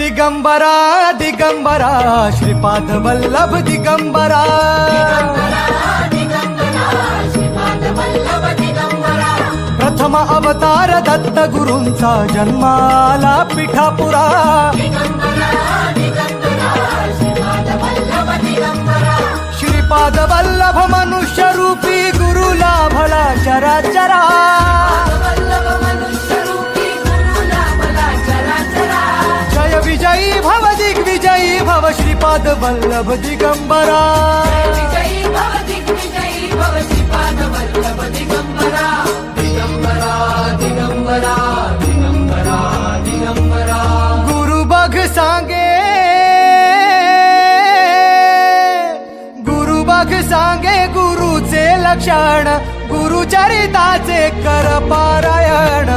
दिगंबरा दिगंबरा श्रीपाद वल्लभ दिगंबरा प्रथम अवतार दत्त गुरूंचा जन्माला पिठापुरा श्रीपाद वल्लभ मनुष्य रूपी गुरु लाभला चराचरा जय विजयी भव दिग्विजयी भव श्रीपाद वल्लभ दिगंबरा गुरु बघ सांगे गुरु बघ सांगे गुरुचे लक्षण गुरुचरिताचे कर पारायण